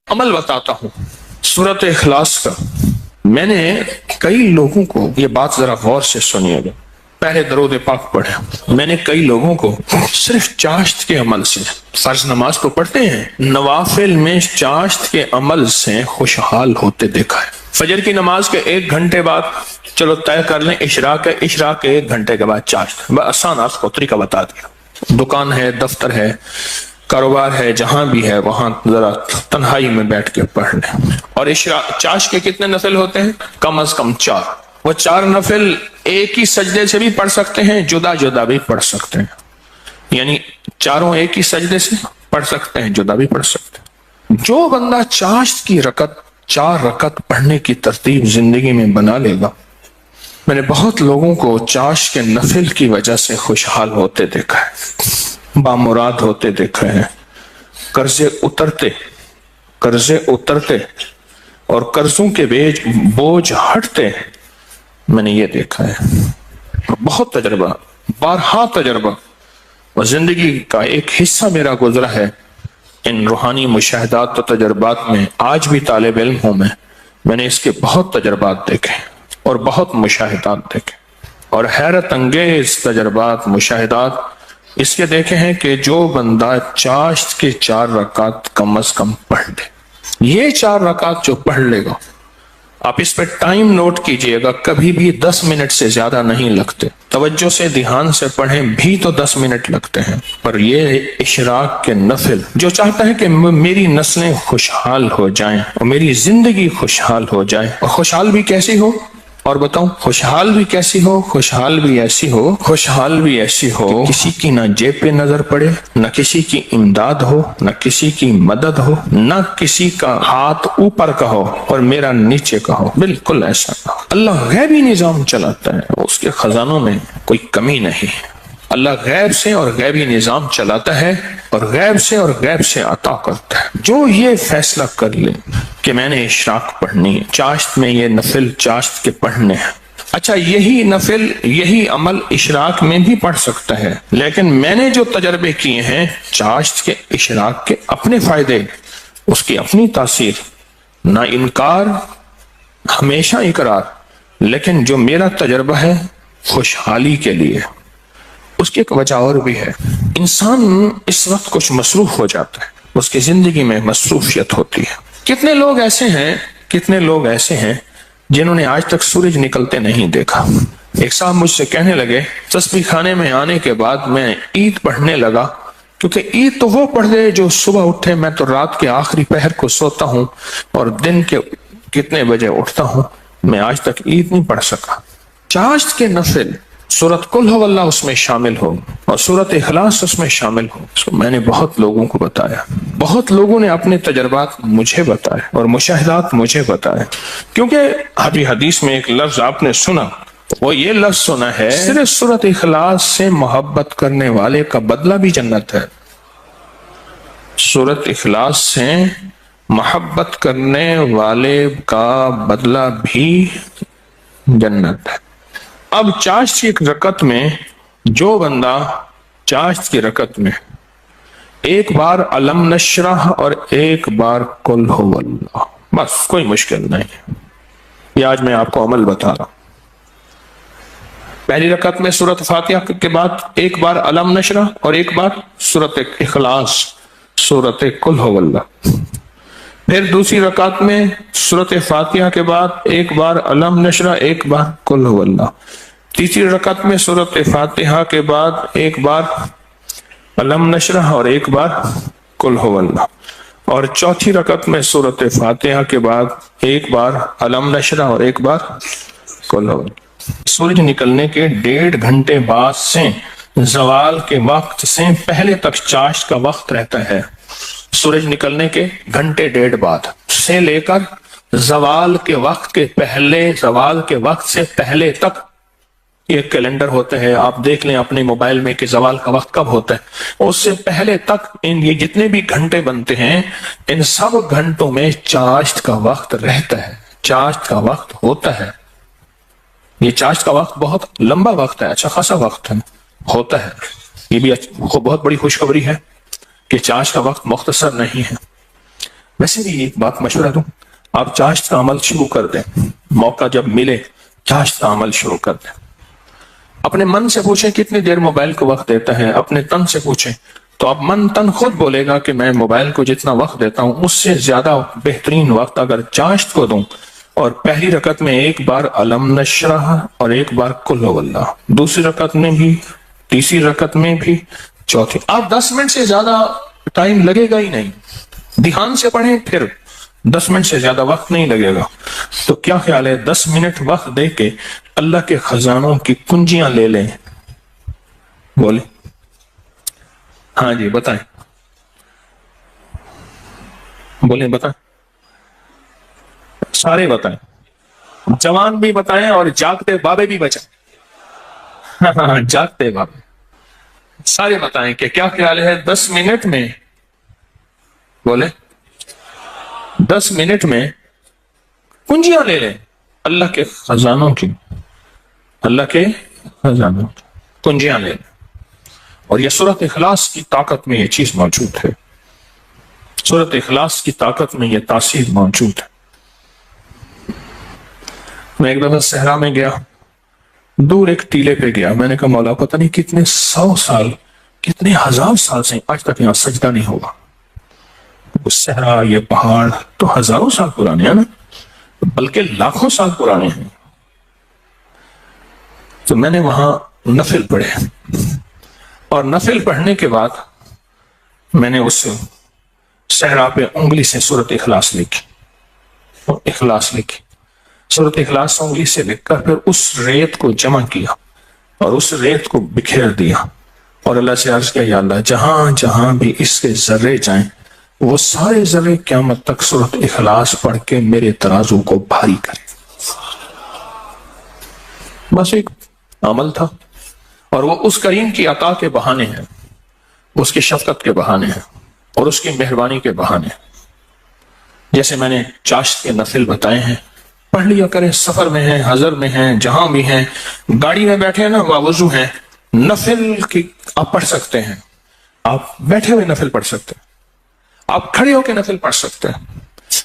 عمل بتاتا ہوں سورت اخلاص کا۔ میں نے کئی لوگوں کو، یہ بات ذرا غور سے سنیے گا، پہلے درود پاک پڑھے، میں نے کئی لوگوں کو صرف چاشت کے عمل سے، فرض نماز تو پڑھتے ہیں، نوافل میں چاشت کے عمل سے خوشحال ہوتے دیکھا ہے۔ فجر کی نماز کے 1 گھنٹے بعد چلو طے کر لیں اشراق ہے، اشراق کے 1 گھنٹے کے بعد چاشت، بس آسان آپ کو طریقہ بتا دیا۔ دکان ہے، دفتر ہے، کاروبار ہے، جہاں بھی ہے وہاں ذرا تنہائی میں بیٹھ کے پڑھ لیں۔ اور چاشت کے کتنے نفل ہوتے ہیں؟ کم از کم 4۔ وہ 4 نفل ایک ہی سجدے سے بھی پڑھ سکتے ہیں، جدا جدا بھی پڑھ سکتے ہیں، یعنی چاروں ایک ہی سجدے سے پڑھ سکتے ہیں، جدا بھی پڑھ سکتے ہیں۔ جو بندہ چاشت کی 4 رکعت پڑھنے کی ترتیب زندگی میں بنا لے گا، میں نے بہت لوگوں کو چاشت کے نفل کی وجہ سے خوشحال ہوتے دیکھا ہے، بامراد ہوتے دیکھا ہے، قرضے اترتے اور قرضوں کے بوجھ ہٹتے، میں نے یہ دیکھا ہے۔ بہت تجربہ، بارہا تجربہ، اور زندگی کا ایک حصہ میرا گزرا ہے ان روحانی مشاہدات و تجربات میں۔ آج بھی طالب علم ہوں میں نے اس کے بہت تجربات دیکھے اور بہت مشاہدات دیکھے، اور حیرت انگیز تجربات، مشاہدات اس کے دیکھے ہیں کہ جو بندہ چاشت کے 4 رکعت کم از کم پڑھ لے، یہ 4 رکعت جو پڑھ لے گا، آپ اس پہ ٹائم نوٹ کیجئے گا، کبھی بھی 10 منٹ سے زیادہ نہیں لگتے، توجہ سے دھیان سے پڑھیں بھی تو 10 منٹ لگتے ہیں۔ پر یہ اشراق کے نفل، جو چاہتا ہے کہ میری نسلیں خوشحال ہو جائیں اور میری زندگی خوشحال ہو جائے، اور خوشحال بھی کیسی ہو، اور بتاؤں خوشحال بھی کیسی ہو، خوشحال بھی ایسی ہو کہ کسی کی نہ جیب پہ نظر پڑے، نہ کسی کی امداد ہو، نہ کسی کی مدد ہو، نہ کسی کا ہاتھ اوپر کا ہو اور میرا نیچے کا ہو، بالکل ایسا نہ ہو۔ اللہ غیبی نظام چلاتا ہے، اس کے خزانوں میں کوئی کمی نہیں۔ اللہ غیب سے اور غیبی نظام چلاتا ہے، اور غیب سے عطا کرتا ہے۔ جو یہ فیصلہ کر لے کہ میں نے اشراق پڑھنی ہے، چاشت میں یہ نفل چاشت کے پڑھنے ہیں، اچھا یہی نفل، یہی عمل اشراق میں بھی پڑھ سکتا ہے، لیکن میں نے جو تجربے کیے ہیں چاشت کے، اشراق کے، اپنے فائدے، اس کی اپنی تاثیر، نہ انکار ہمیشہ اقرار، لیکن جو میرا تجربہ ہے خوشحالی کے لیے، اس کی ایک وجہ اور بھی ہے۔ انسان اس وقت کچھ مصروف ہو جاتا ہے، اس کی زندگی میں مصروفیت ہوتی ہے۔ کتنے لوگ ایسے ہیں جنہوں نے آج تک سورج نکلتے نہیں دیکھا۔ ایک صاحب مجھ سے کہنے لگے، تسبیح خانے میں آنے کے بعد میں عید پڑھنے لگا، کیونکہ عید تو وہ پڑھ دے جو صبح اٹھے، میں تو رات کے آخری پہر کو سوتا ہوں اور دن کے کتنے بجے اٹھتا ہوں، میں آج تک عید نہیں پڑھ سکا۔ چاشت کے نفل، سورت قل ہو اللہ اس میں شامل ہو اور سورت اخلاص اس میں شامل ہو، اس کو میں نے بہت لوگوں کو بتایا، بہت لوگوں نے اپنے تجربات مجھے بتائے اور مشاہدات مجھے بتائے، کیونکہ ابھی حدیث میں ایک لفظ آپ نے سنا، وہ یہ لفظ سنا ہے، صرف سورت اخلاص سے محبت کرنے والے کا بدلہ بھی جنت ہے۔ سورت اخلاص سے محبت کرنے والے کا بدلہ بھی جنت ہے۔ اب چاشت کی ایک رکعت میں، جو بندہ چاشت کی رکعت میں 1 بار علم نشرح اور 1 بار قل ہو اللہ، بس کوئی مشکل نہیں، یہ آج میں آپ کو عمل بتا رہا ہوں۔ پہلی رکعت میں سورت فاتحہ کے بعد 1 بار علم نشرح اور 1 بار سورت اخلاص، سورت قل ہو اللہ۔ پھر دوسری رکعت میں سورت فاتحہ کے بعد 1 بار علم نشرح، 1 بار قل ہو اللہ۔ تیسری رکعت میں سورت فاتحہ کے بعد 1 بار علم نشرح اور 1 بار قل ہو اللہ۔ اور چوتھی رکعت میں سورت فاتحہ کے بعد 1 بار علم نشرح اور 1 بار قل ہو اللہ۔ سورج نکلنے کے 1.5 گھنٹے بعد سے زوال کے وقت سے پہلے تک چاشت کا وقت رہتا ہے۔ سورج نکلنے کے 1.5 گھنٹے بعد سے لے کر زوال کے وقت سے پہلے تک، یہ کیلنڈر ہوتا ہے، آپ دیکھ لیں اپنے موبائل میں کہ زوال کا وقت کب ہوتا ہے، اس سے پہلے تک یہ جتنے بھی گھنٹے بنتے ہیں، ان سب گھنٹوں میں چاشت کا وقت رہتا ہے، چاشت کا وقت ہوتا ہے۔ یہ چاشت کا وقت بہت لمبا وقت ہے، اچھا خاصا وقت ہوتا ہے۔ یہ بھی بہت بڑی خوشخبری ہے کہ چاشت کا وقت مختصر نہیں ہے۔ ویسے بھی ایک بات مشورہ دوں، آپ چاشت کا عمل شروع کر دیں، موقع جب ملے چاشت کا عمل شروع کر دیں۔ اپنے من سے پوچھیں کتنی دیر موبائل کو وقت دیتا ہے، اپنے تن سے پوچھیں تو اب من تن خود بولے گا کہ میں موبائل کو جتنا وقت دیتا ہوں اس سے زیادہ بہترین وقت اگر چاشت کو دوں، اور پہلی رکعت میں ایک بار علم نشرح اور ایک بار قل هو اللہ، دوسری رکعت میں بھی، تیسری رکعت میں بھی، چوتھی، آپ 10 منٹ سے زیادہ ٹائم لگے گا ہی نہیں، دھیان سے پڑھیں، پھر 10 منٹ سے زیادہ وقت نہیں لگے گا۔ تو کیا خیال ہے 10 منٹ وقت دے کے اللہ کے خزانوں کی کنجیاں لے لیں؟ بولیں، ہاں جی بتائیں، بولیں بتائیں، سارے بتائیں، جوان بھی بتائیں اور جاگتے بابے بھی بچائیں، ہاں جاگتے بابے سارے بتائیں کہ کیا خیال ہے 10 منٹ میں، بولیں 10 منٹ میں کنجیاں لے لیں اللہ کے خزانوں کی، اللہ کے خزانوں کی کنجیاں لے لیں۔ اور یہ سورۃ اخلاص کی طاقت میں یہ چیز موجود ہے، سورۃ اخلاص کی طاقت میں یہ تاثیر موجود ہے۔ میں ایک دفعہ صحرا میں گیا، دور ایک ٹیلے پہ گیا، میں نے کہا مولا پتہ نہیں کتنے 100 سال کتنے 1000 سال سے آج تک یہاں سجدہ نہیں ہوگا۔ وہ صحرا، یہ پہاڑ تو ہزاروں سال پرانے ہیں نا، بلکہ لاکھوں سال پرانے ہیں۔ تو میں نے وہاں نفل پڑھے، اور نفل پڑھنے کے بعد میں نے اس صحرا پہ انگلی سے سورۃ اخلاص لکھی، اخلاص لکھی، سورۃ اخلاص انگلی سے لکھ کر پھر اس ریت کو جمع کیا اور اس ریت کو بکھیر دیا، اور اللہ سے عرض کیا یا اللہ جہاں جہاں بھی اس کے ذرے جائیں وہ سارے ذرے قیامت تک سورۃ اخلاص پڑھ کے میرے ترازو کو بھاری کرے۔ بس ایک عمل تھا، اور وہ اس کریم کی عطا کے بہانے ہیں، اس کی شفقت کے بہانے ہیں، اور اس کی مہربانی کے بہانے ہیں۔ جیسے میں نے چاشت کے نفل بتائے ہیں، پڑھ لیا کریں، سفر میں ہیں، حضر میں ہیں، جہاں بھی ہیں، گاڑی میں بیٹھے ہیں نا، وضو ہیں، نفل کی آپ پڑھ سکتے ہیں، آپ بیٹھے ہوئے نفل پڑھ سکتے ہیں، آپ کھڑے ہو کے نفل پڑھ سکتے ہیں،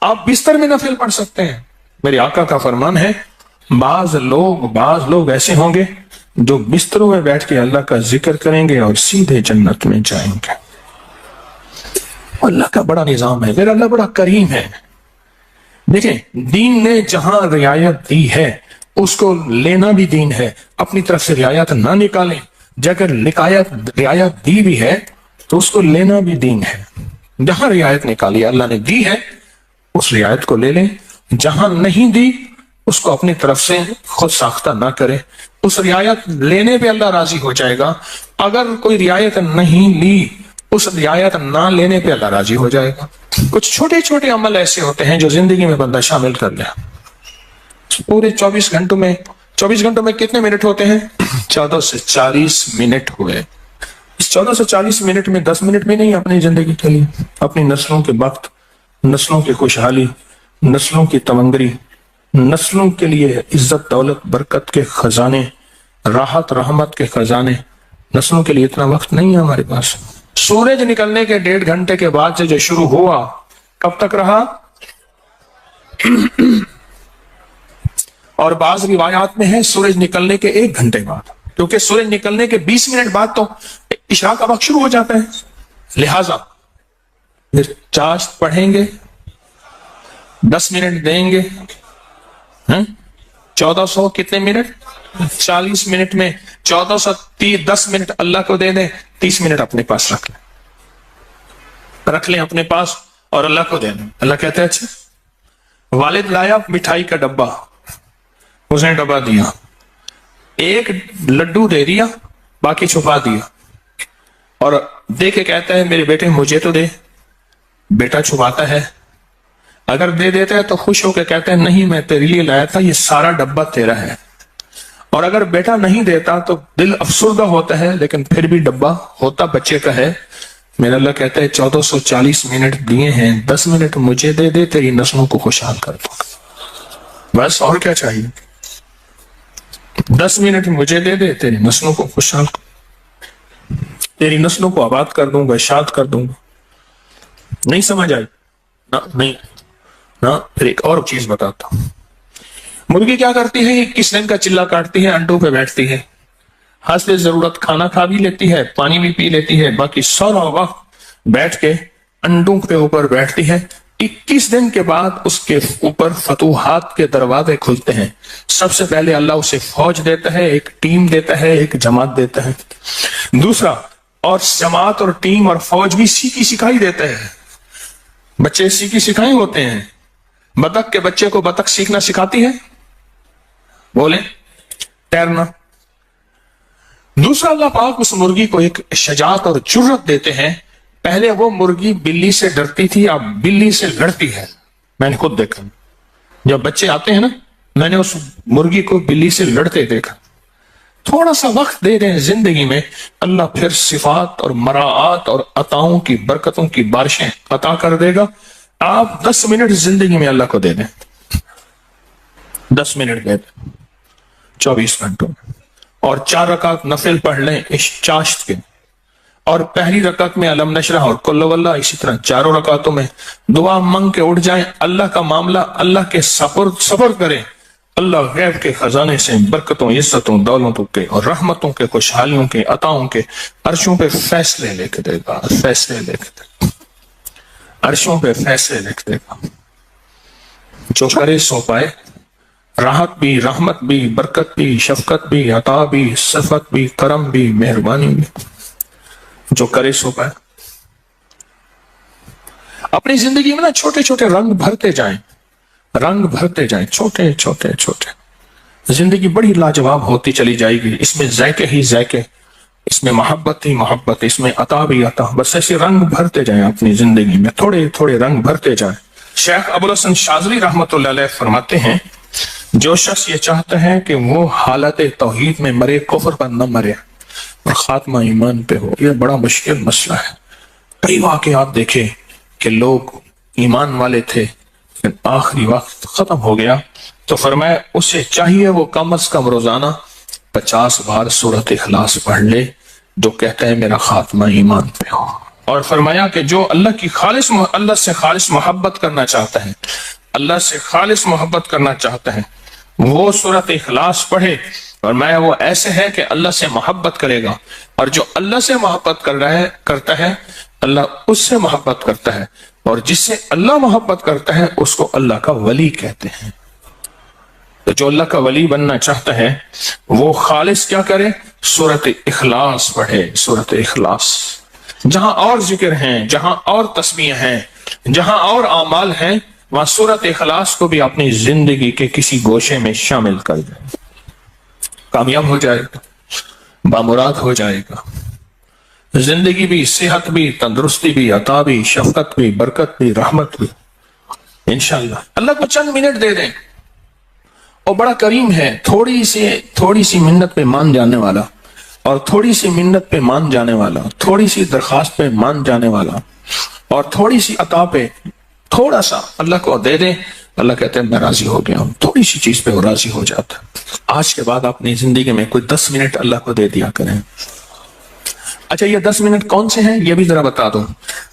آپ بستر میں نفل پڑھ سکتے ہیں۔ میرے آقا کا فرمان ہے بعض لوگ ایسے ہوں گے جو بستروں میں بیٹھ کے اللہ کا ذکر کریں گے اور سیدھے جنت میں جائیں گے۔ اللہ کا بڑا نظام ہے، میرا اللہ بڑا کریم ہے۔ دیکھیں دین نے جہاں رعایت دی ہے اس کو لینا بھی دین ہے، اپنی طرف سے رعایت نہ نکالیں، اگر رعایت دی بھی ہے تو اس کو لینا بھی دین ہے۔ جہاں رعایت نکالی اللہ نے دی ہے اس رعایت کو لے لیں، جہاں نہیں دی اس کو اپنی طرف سے خود ساختہ نہ کرے، اس رعایت لینے پہ اللہ راضی ہو جائے گا۔ اگر کوئی رعایت نہیں لی اس رعایت نہ لینے پہ اللہ راضی ہو جائے گا۔ کچھ چھوٹے چھوٹے عمل ایسے ہوتے ہیں جو زندگی میں بندہ شامل کر لے۔ پورے 24 گھنٹوں میں کتنے منٹ ہوتے ہیں؟ 14 سے 40 منٹ ہوئے۔ اس 14 سے 40 منٹ میں 10 منٹ بھی نہیں اپنی زندگی کے لیے، اپنی نسلوں کے وقت، نسلوں کی خوشحالی، نسلوں کی تمنگری، نسلوں کے لیے عزت دولت برکت کے خزانے، راحت رحمت کے خزانے، نسلوں کے لیے اتنا وقت نہیں ہے ہمارے پاس۔ سورج نکلنے کے 1.5 گھنٹے کے بعد سے جو شروع ہوا کب تک رہا؟ اور بعض روایات میں ہے سورج نکلنے کے 1 گھنٹے بعد، کیونکہ سورج نکلنے کے 20 منٹ بعد تو عشاء کا وقت شروع ہو جاتا ہے۔ لہذا پھر چاشت پڑھیں گے، 10 منٹ دیں گے، 1400 کتنے منٹ؟ 40 منٹ میں 1410 منٹ اللہ کو دے دیں، 30 منٹ اپنے پاس رکھ لیں اپنے پاس اور اللہ کو دے دیں۔ اللہ کہتے ہیں اچھا والد لایا مٹھائی کا ڈبہ، اس نے ڈبہ دیا، ایک لڈو دے دیا، باقی چھپا دیا، اور دے کے کہتا ہے میرے بیٹے مجھے تو دے۔ بیٹا چھپاتا ہے، اگر دے دیتا ہے تو خوش ہو کے کہتا ہے نہیں میں تیرے لیے لایا تھا، یہ سارا ڈبہ تیرا ہے۔ اور اگر بیٹا نہیں دیتا تو دل افسردہ ہوتا ہے، لیکن پھر بھی ڈبہ ہوتا بچے کا ہے۔ میرا اللہ کہتا ہے 1440 منٹ دیے ہیں، 10 منٹ مجھے دے دے، تیری نسلوں کو خوشحال کر دوں، بس اور کیا چاہیے؟ 10 منٹ مجھے دے دے، تیری نسلوں کو خوشحال، تیری نسلوں کو آباد کر دوں گا، اشاد کر دوں گا۔ نہیں سمجھ آئی؟ نہیں نا، پھر ایک اور چیز بتاتا ہوں۔ مرغی کیا کرتی ہے؟ 21 دن کا چلا کاٹتی ہے، انڈوں پہ بیٹھتی ہے، حسب ضرورت کھانا کھا بھی لیتی ہے، پانی بھی پی لیتی ہے، باقی سارا وقت بیٹھ کے انڈوں کے اوپر بیٹھتی ہے۔ 21 دن کے بعد اس کے اوپر فتوحات کے دروازے کھلتے ہیں۔ سب سے پہلے اللہ اسے فوج دیتا ہے، ایک ٹیم دیتا ہے، ایک جماعت دیتا ہے۔ دوسرا، اور جماعت اور ٹیم اور فوج بھی سیکھی سکھائی دیتا ہے۔ بچے سیکھی سکھائی ہوتے ہیں۔ بطخ کے بچے کو بطخ سیکھنا سکھاتی ہے، بولیں، تیرنا۔ دوسرا، اللہ پاک اس مرغی کو ایک شجاعت اور جرأت دیتے ہیں۔ پہلے وہ مرغی بلی سے ڈرتی تھی، اب بلی سے لڑتی ہے۔ میں نے خود دیکھا، جب بچے آتے ہیں نا، میں نے اس مرغی کو بلی سے لڑتے دیکھا۔ تھوڑا سا وقت دے دیں زندگی میں، اللہ پھر صفات اور مراعات اور عطاؤں کی برکتوں کی بارشیں عطا کر دے گا۔ آپ 10 منٹ زندگی میں اللہ کو دے دیں، 10 منٹ دے دیں 24 گھنٹوں میں، اور 4 رکعت نفل پڑھ لیں چاشت کے، اور پہلی رکعت میں علم نشرح اور قل واللہ، اسی طرح 4 رکعتوں میں دعا مانگ کے اٹھ جائیں، اللہ کا معاملہ اللہ کے سفر کریں۔ اللہ غیب کے خزانے سے برکتوں، عزتوں، دولتوں کے اور رحمتوں کے، خوشحالیوں کے، عطاؤں کے عرشوں پہ فیصلے لے کے دے گا، فیصلے لے کے دے گا، عرشوں پہ فیصلے لے کے دے گا۔ جو کرے سو پائے، راحت بھی، رحمت بھی، برکت بھی، شفقت بھی، عطا بھی، صفت بھی، کرم بھی، مہربانی بھی، جو کرے سو پائے۔ اپنی زندگی میں نا چھوٹے چھوٹے رنگ بھرتے جائیں، رنگ بھرتے جائیں، چھوٹے چھوٹے چھوٹے۔ زندگی بڑی لاجواب ہوتی چلی جائے گی، اس میں ذائقے ہی ذائقے، اس میں محبت ہی محبت، اس میں عطا بھی عطا۔ بس ایسے رنگ بھرتے جائیں اپنی زندگی میں، تھوڑے تھوڑے رنگ بھرتے جائیں۔ شیخ ابو الحسن شاذلی رحمۃ اللہ علیہ فرماتے ہیں، جو شخص یہ چاہتا ہے کہ وہ حالت توحید میں مرے، کفر پر نہ مرے اور خاتمہ ایمان پہ ہو، یہ بڑا مشکل مسئلہ ہے۔ کئی واقعات دیکھے کہ لوگ ایمان والے تھے، آخری وقت ختم ہو گیا، تو فرمایا اسے چاہیے وہ کم از کم روزانہ 50 بار سورۃ اخلاص پڑھ لے، جو کہتا ہے میرا خاتمہ ایمان پہ ہو۔ اور فرمایا کہ جو اللہ سے خالص محبت کرنا چاہتا ہے، اللہ سے خالص محبت کرنا چاہتا ہے، وہ سورۃ اخلاص پڑھے۔ فرمایا وہ ایسے ہے کہ اللہ سے محبت کرے گا، اور جو اللہ سے محبت کرتا ہے اللہ اس سے محبت کرتا ہے، اور جس سے اللہ محبت کرتا ہے اس کو اللہ کا ولی کہتے ہیں۔ تو جو اللہ کا ولی بننا چاہتا ہے وہ خالص کیا کرے؟ سورۃ اخلاص پڑھے، سورۃ اخلاص۔ جہاں اور ذکر ہیں، جہاں اور تسبیح ہیں، جہاں اور اعمال ہیں، وہاں سورۃ اخلاص کو بھی اپنی زندگی کے کسی گوشے میں شامل کر دیں، کامیاب ہو جائے گا، بامراد ہو جائے گا۔ زندگی بھی، صحت بھی، تندرستی بھی، عطا بھی، شفقت بھی، برکت بھی، رحمت بھی، انشاءاللہ۔ اللہ کو چند منٹ دے دیں، اور بڑا کریم ہے، تھوڑی سی منت پہ مان جانے والا، اور تھوڑی سی منت پہ مان جانے والا، تھوڑی سی درخواست پہ مان جانے والا، اور تھوڑی سی عطا پہ تھوڑا سا اللہ کو دے دیں، اللہ کہتے ہیں میں راضی ہو گیا ہوں۔ تھوڑی سی چیز پہ وہ راضی ہو جاتا ہے۔ آج کے بعد اپنی زندگی میں کوئی 10 منٹ اللہ کو دے دیا کریں۔ اچھا، یہ 10 منٹ کون سے ہیں یہ بھی ذرا بتا دوں۔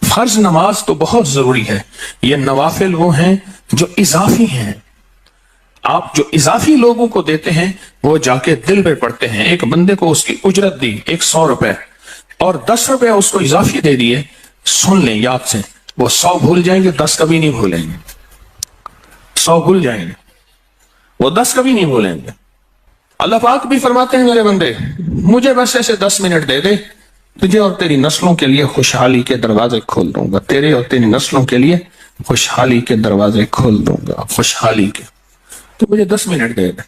فرض نماز تو بہت ضروری ہے، یہ نوافل وہ ہیں جو اضافی ہیں۔ آپ جو اضافی لوگوں کو دیتے ہیں وہ جا کے دل پہ پڑتے ہیں۔ ایک بندے کو اس کی اجرت دی 100 روپے، اور 10 روپے اس کو اضافی دے دیے، سن لیں یاد سے، وہ 100 بھول جائیں گے، 10 کبھی نہیں بھولیں گے۔ 100 بھول جائیں گے، وہ 10 کبھی نہیں بھولیں گے۔ اللہ پاک بھی فرماتے ہیں میرے بندے مجھے بس ایسے 10 منٹ دے دے، تجھے اور تیری نسلوں کے لیے خوشحالی کے دروازے کھول دوں گا، تیرے اور تیری نسلوں کے لیے خوشحالی کے دروازے کھول دوں گا، خوشحالی کے۔ تو مجھے 10 منٹ دے دے۔